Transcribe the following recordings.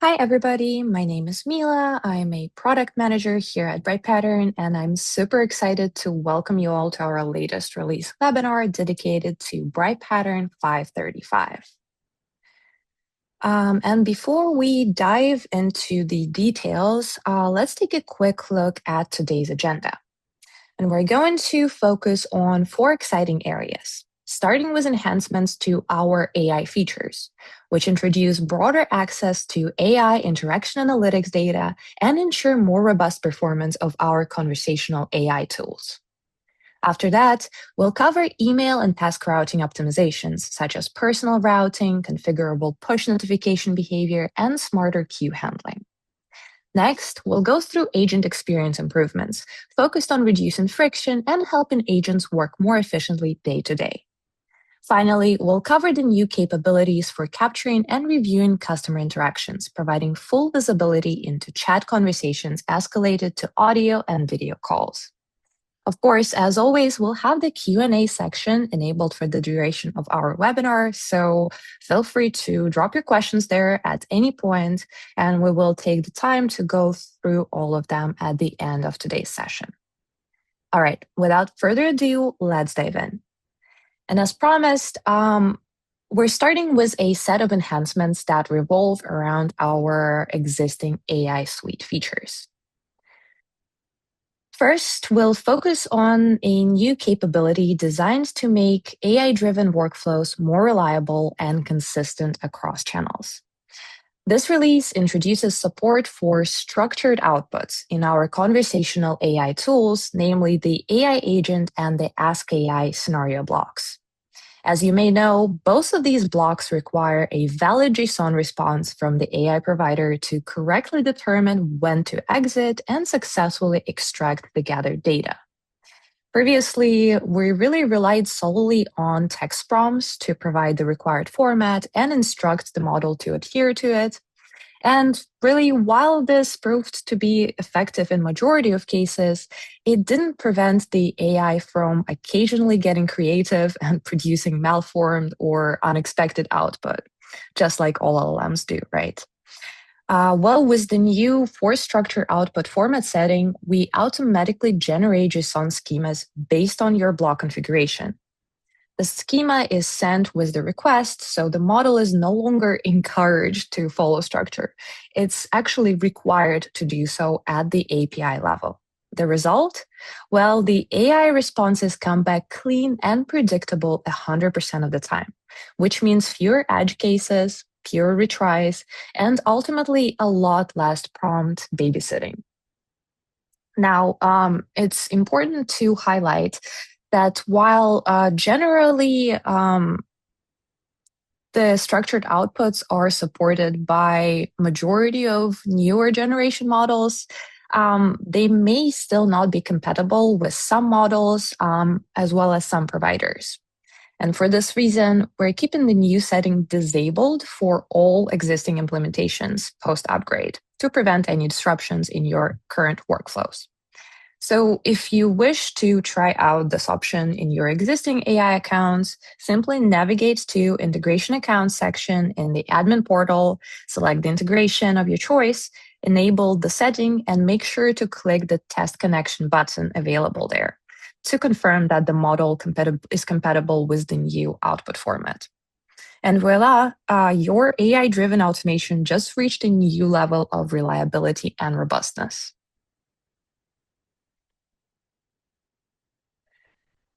Hi, everybody. My name is Mila. I'm a product manager here at Bright Pattern, and I'm super excited to welcome you all to our latest release webinar dedicated to Bright Pattern 535. And before we dive into the details, let's take a quick look at today's agenda. And we're going to focus on 4 exciting areas, starting with enhancements to our AI features, which introduce broader access to AI interaction analytics data and ensure more robust performance of our conversational AI tools. After that, we'll cover email and task routing optimizations, such as personal routing, configurable push notification behavior, and smarter queue handling. Next, we'll go through agent experience improvements, focused on reducing friction and helping agents work more efficiently day to day. Finally, we'll cover the new capabilities for capturing and reviewing customer interactions, providing full visibility into chat conversations escalated to audio and video calls. Of course, as always, we'll have the Q&A section enabled for the duration of our webinar, so feel free to drop your questions there at any point, and we will take the time to go through all of them at the end of today's session. All right, without further ado, let's dive in. And as promised, we're starting with a set of enhancements that revolve around our existing AI suite features. First, we'll focus on a new capability designed to make AI-driven workflows more reliable and consistent across channels. This release introduces support for structured outputs in our conversational AI tools, namely the AI agent and the Ask AI scenario blocks. As you may know, both of these blocks require a valid JSON response from the AI provider to correctly determine when to exit and successfully extract the gathered data. Previously, we really relied solely on text prompts to provide the required format and instruct the model to adhere to it. And really, while this proved to be effective in majority of cases, it didn't prevent the AI from occasionally getting creative and producing malformed or unexpected output, just like all LLMs do, right? Well, with the new force structure output format setting, we automatically generate JSON schemas based on your block configuration. The schema is sent with the request, so the model is no longer encouraged to follow structure. It's actually required to do so at the API level. The result? Well, the AI responses come back clean and predictable 100% of the time, which means fewer edge cases, fewer retries, and ultimately a lot less prompt babysitting. Now, it's important to highlight that while generally the structured outputs are supported by majority of newer generation models, they may still not be compatible with some models as well as some providers. And for this reason, we're keeping the new setting disabled for all existing implementations post-upgrade to prevent any disruptions in your current workflows. So if you wish to try out this option in your existing AI accounts, simply navigate to Integration Accounts section in the admin portal, select the integration of your choice, enable the setting, and make sure to click the Test Connection button available there to confirm that the model is compatible with the new output format. And voila, your AI-driven automation just reached a new level of reliability and robustness.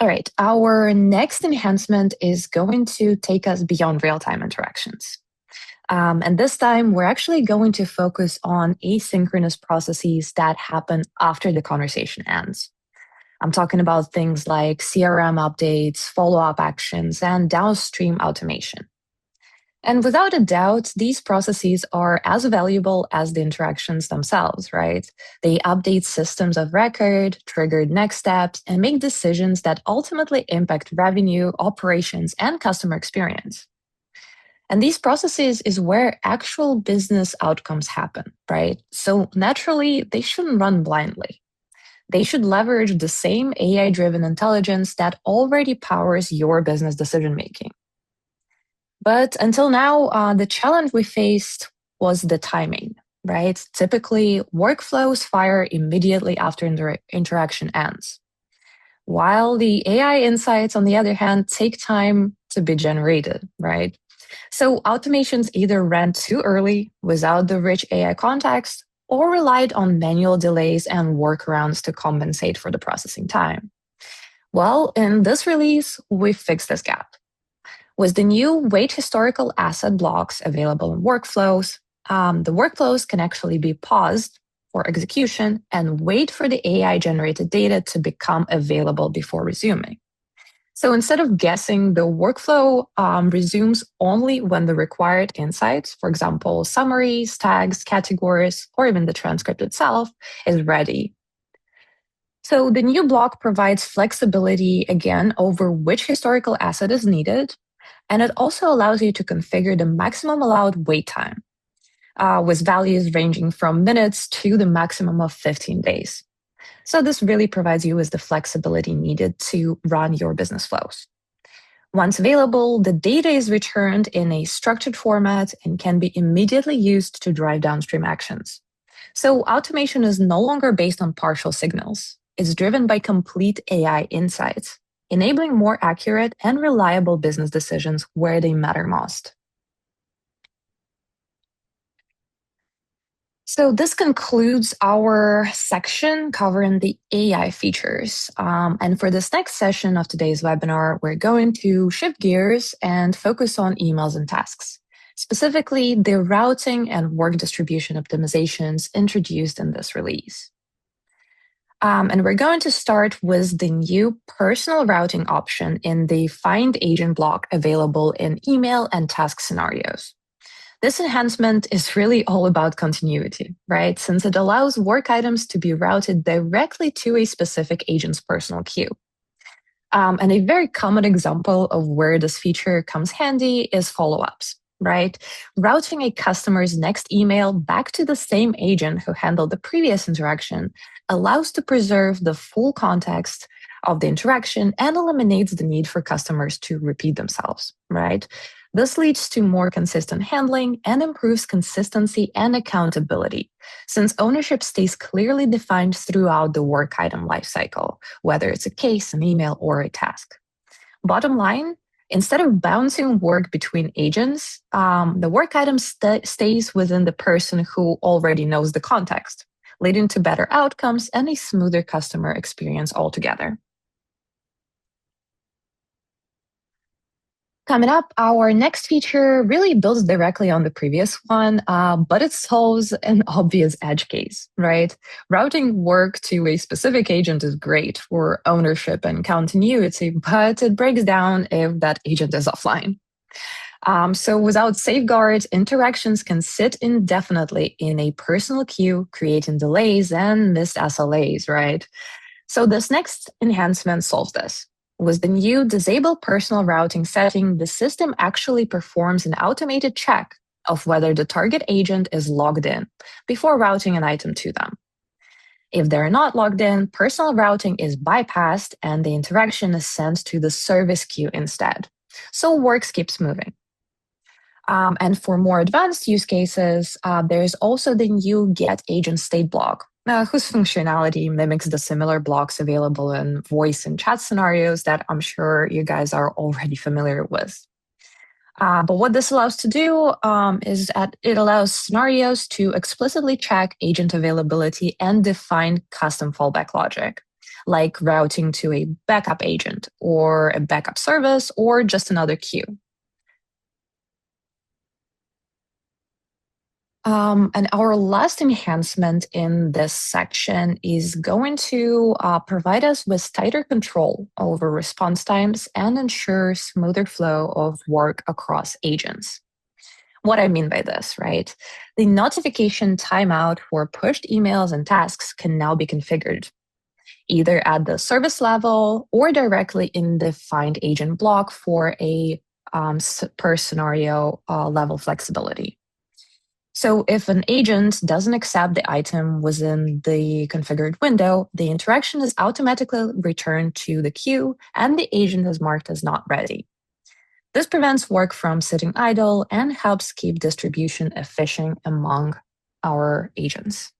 All right, our next enhancement is going to take us beyond real-time interactions. And this time, we're actually going to focus on asynchronous processes that happen after the conversation ends. I'm talking about things like CRM updates, follow-up actions, and downstream automation. And without a doubt, these processes are as valuable as the interactions themselves, right? They update systems of record, trigger next steps, and make decisions that ultimately impact revenue, operations, and customer experience. And these processes is where actual business outcomes happen, right? So naturally, they shouldn't run blindly. They should leverage the same AI-driven intelligence that already powers your business decision-making. But until now, the challenge we faced was the timing, right? Typically, workflows fire immediately after interaction ends, while the AI insights, on the other hand, take time to be generated, right? So automations either ran too early without the rich AI context or relied on manual delays and workarounds to compensate for the processing time. Well, in this release, we fixed this gap. With the new wait historical asset blocks available in workflows, the workflows can actually be paused for execution and wait for the AI-generated data to become available before resuming. So instead of guessing, the workflow resumes only when the required insights, for example, summaries, tags, categories, or even the transcript itself, is ready. So the new block provides flexibility, again, over which historical asset is needed, and it also allows you to configure the maximum allowed wait time, with values ranging from minutes to the maximum of 15 days. So this really provides you with the flexibility needed to run your business flows. Once available, the data is returned in a structured format and can be immediately used to drive downstream actions. So automation is no longer based on partial signals. It's driven by complete AI insights, enabling more accurate and reliable business decisions where they matter most. So this concludes our section covering the AI features. And for this next session of today's webinar, we're going to shift gears and focus on emails and tasks, specifically the routing and work distribution optimizations introduced in this release. And we're going to start with the new personal routing option in the Find Agent block available in email and task scenarios. This enhancement is really all about continuity, right? Since it allows work items to be routed directly to a specific agent's personal queue. And a very common example of where this feature comes handy is follow-ups, right? Routing a customer's next email back to the same agent who handled the previous interaction allows to preserve the full context of the interaction and eliminates the need for customers to repeat themselves, right? This leads to more consistent handling and improves consistency and accountability, since ownership stays clearly defined throughout the work item lifecycle, whether it's a case, an email, or a task. Bottom line, instead of bouncing work between agents, the work item stays within the person who already knows the context, leading to better outcomes and a smoother customer experience altogether. Coming up, our next feature really builds directly on the previous one, but it solves an obvious edge case, right? Routing work to a specific agent is great for ownership and continuity, but it breaks down if that agent is offline. So without safeguards, interactions can sit indefinitely in a personal queue, creating delays and missed SLAs, right? So this next enhancement solves this. With the new disable personal routing setting, the system actually performs an automated check of whether the target agent is logged in before routing an item to them. If they're not logged in, personal routing is bypassed and the interaction is sent to the service queue instead. So work keeps moving. And for more advanced use cases, there's also the new Get Agent State block, whose functionality mimics the similar blocks available in voice and chat scenarios that I'm sure you guys are already familiar with. But what this allows to do is that it allows scenarios to explicitly check agent availability and define custom fallback logic, like routing to a backup agent or a backup service or just another queue. And our last enhancement in this section is going to provide us with tighter control over response times and ensure smoother flow of work across agents. What I mean by this, right? The notification timeout for pushed emails and tasks can now be configured, either at the service level or directly in the Find Agent block for a per scenario level flexibility. So if an agent doesn't accept the item within the configured window, the interaction is automatically returned to the queue and the agent is marked as not ready. This prevents work from sitting idle and helps keep distribution efficient among our agents.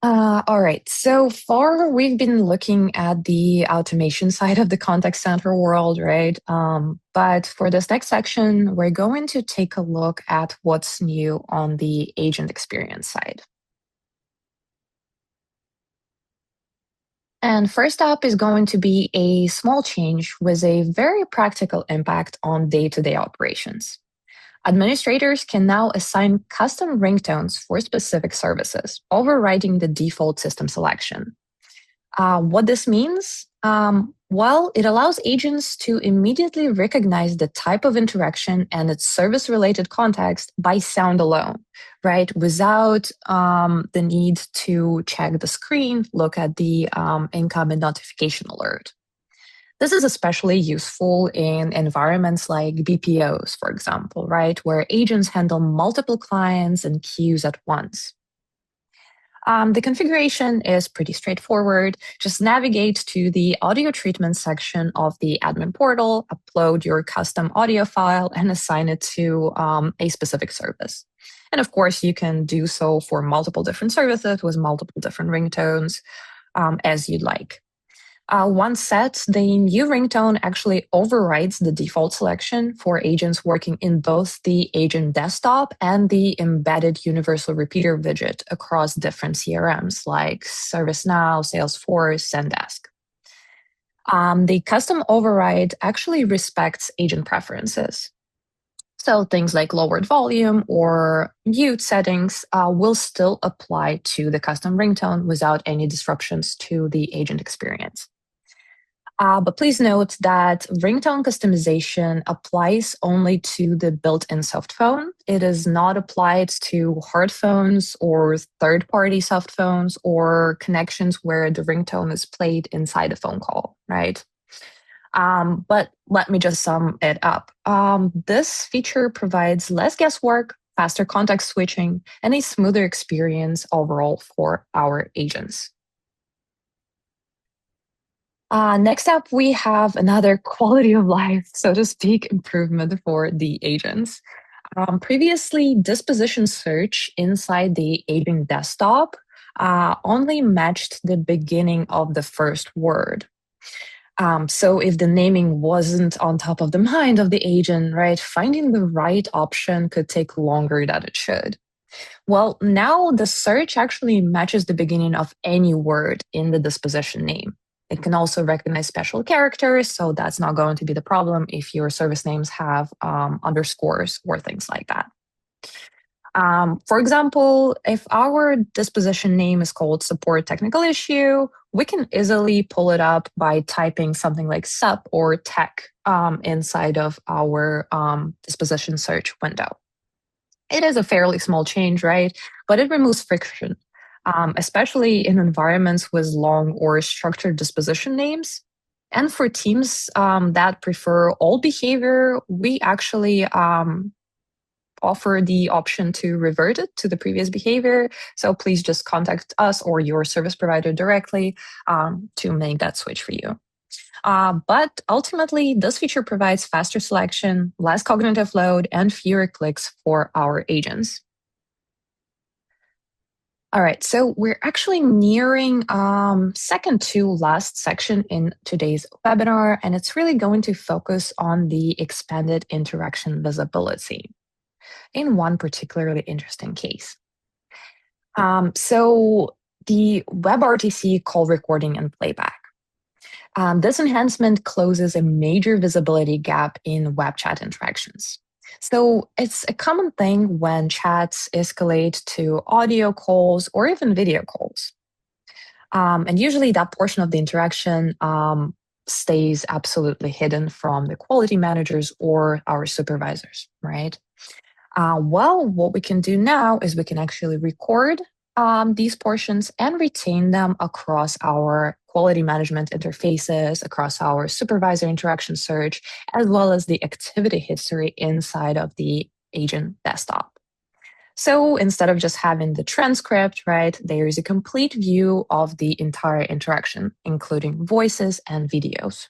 All right, so far we've been looking at the automation side of the contact center world, right? But for this next section, we're going to take a look at what's new on the agent experience side. And first up is going to be a small change with a very practical impact on day-to-day operations. Administrators can now assign custom ringtones for specific services, overriding the default system selection. What this means? Well, it allows agents to immediately recognize the type of interaction and its service-related context by sound alone, right? Without the need to check the screen, look at the incoming notification alert. This is especially useful in environments like BPOs, for example, right? Where agents handle multiple clients and queues at once. The configuration is pretty straightforward. Just navigate to the audio treatment section of the admin portal, upload your custom audio file, and assign it to a specific service. And of course, you can do so for multiple different services with multiple different ringtones as you'd like. Once set, the new ringtone actually overrides the default selection for agents working in both the agent desktop and the embedded universal repeater widget across different CRMs like ServiceNow, Salesforce, and Ask. The custom override actually respects agent preferences. So things like lowered volume or mute settings will still apply to the custom ringtone without any disruptions to the agent experience. But please note that ringtone customization applies only to the built-in soft phone. It is not applied to hard phones or third-party soft phones or connections where the ringtone is played inside a phone call, right? But let me just sum it up. This feature provides less guesswork, faster context switching, and a smoother experience overall for our agents. Next up, we have another quality of life, so to speak, improvement for the agents. Previously, disposition search inside the agent desktop only matched the beginning of the first word. So if the naming wasn't on top of the mind of the agent, right, finding the right option could take longer than it should. Well, now the search actually matches the beginning of any word in the disposition name. It can also recognize special characters, so that's not going to be the problem if your service names have underscores or things like that. For example, if our disposition name is called support technical issue, we can easily pull it up by typing something like sup or tech inside of our disposition search window. It is a fairly small change, right? But it removes friction, especially in environments with long or structured disposition names. And for teams that prefer old behavior, we actually offer the option to revert it to the previous behavior. So please just contact us or your service provider directly to make that switch for you. But ultimately, this feature provides faster selection, less cognitive load, and fewer clicks for our agents. All right, so we're actually nearing second to last section in today's webinar, and it's really going to focus on the expanded interaction visibility in one particularly interesting case. So the WebRTC call recording and playback. This enhancement closes a major visibility gap in web chat interactions. So it's a common thing when chats escalate to audio calls or even video calls. And usually that portion of the interaction stays absolutely hidden from the quality managers or our supervisors, right? Well, what we can do now is we can actually record these portions and retain them across our quality management interfaces, across our supervisor interaction search, as well as the activity history inside of the agent desktop. So instead of just having the transcript, right, there is a complete view of the entire interaction, including voices and videos.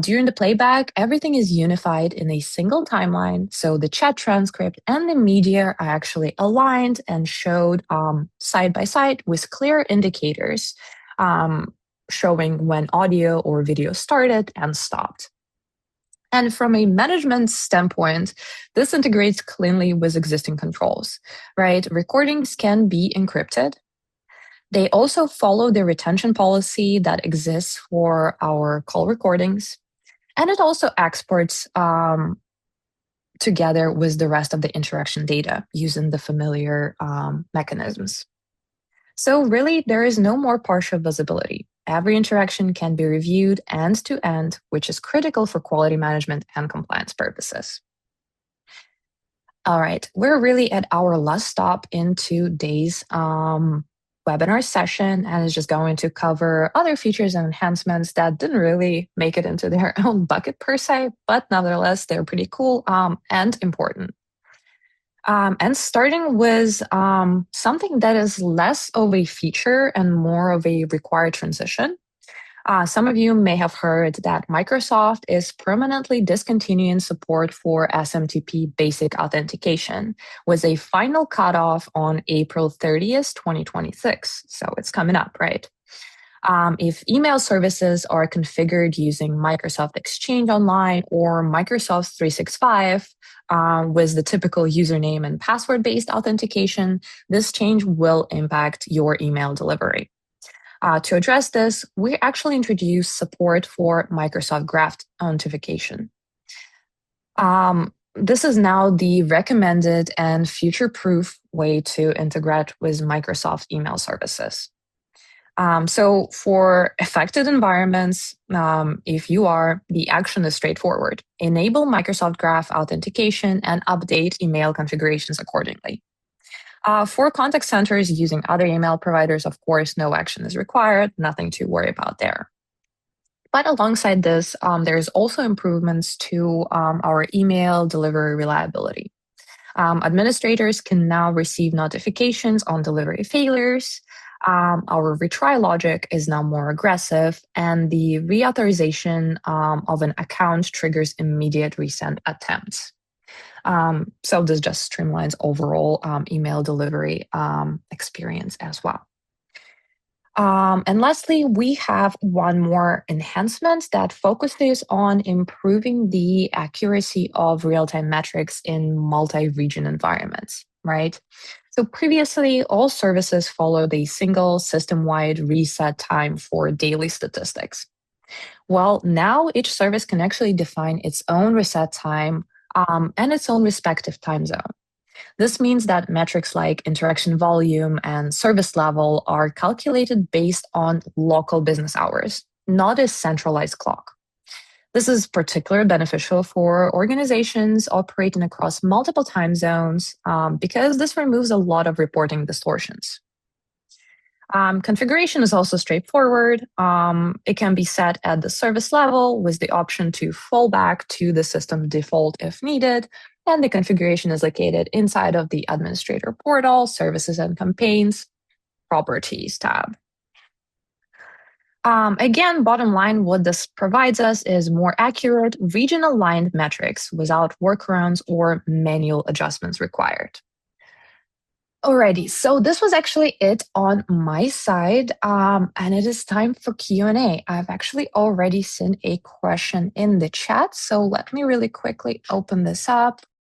During the playback, everything is unified in a single timeline. So the chat transcript and the media are actually aligned and showed side by side with clear indicators showing when audio or video started and stopped. And from a management standpoint, this integrates cleanly with existing controls, right? Recordings can be encrypted. They also follow the retention policy that exists for our call recordings. And it also exports together with the rest of the interaction data using the familiar mechanisms. So really, there is no more partial visibility. Every interaction can be reviewed end to end, which is critical for quality management and compliance purposes. All right, we're really at our last stop in today's webinar session, and it's just going to cover other features and enhancements that didn't really make it into their own bucket per se, but nevertheless, they're pretty cool and important. And starting with something that is less of a feature and more of a required transition. Some of you may have heard that Microsoft is permanently discontinuing support for SMTP basic authentication with a final cutoff on April 30th, 2026. So it's coming up, right? If email services are configured using Microsoft Exchange Online or Microsoft 365 with the typical username and password-based authentication, this change will impact your email delivery. To address this, we actually introduced support for Microsoft Graph authentication. This is now the recommended and future-proof way to integrate with Microsoft email services. So for affected environments, if you are, the action is straightforward. Enable Microsoft Graph authentication and update email configurations accordingly. For contact centers using other email providers, of course, no action is required, nothing to worry about there. But alongside this, there's also improvements to our email delivery reliability. Administrators can now receive notifications on delivery failures. Our retry logic is now more aggressive, and the reauthorization of an account triggers immediate resend attempts. So this just streamlines overall email delivery experience as well. And lastly, we have one more enhancement that focuses on improving the accuracy of real-time metrics in multi-region environments, right? So previously, all services followed a single system-wide reset time for daily statistics. Well, now each service can actually define its own reset time and its own respective time zone. This means that metrics like interaction volume and service level are calculated based on local business hours, not a centralized clock. This is particularly beneficial for organizations operating across multiple time zones because this removes a lot of reporting distortions. Configuration is also straightforward. It can be set at the service level with the option to fall back to the system default if needed, and the configuration is located inside of the administrator portal, services and campaigns, properties tab. Again, bottom line, what this provides us is more accurate, region-aligned metrics without workarounds or manual adjustments required. Alrighty, so this was actually it on my side, and it is time for Q&A. I've actually already seen a question in the chat, so let me really quickly open this up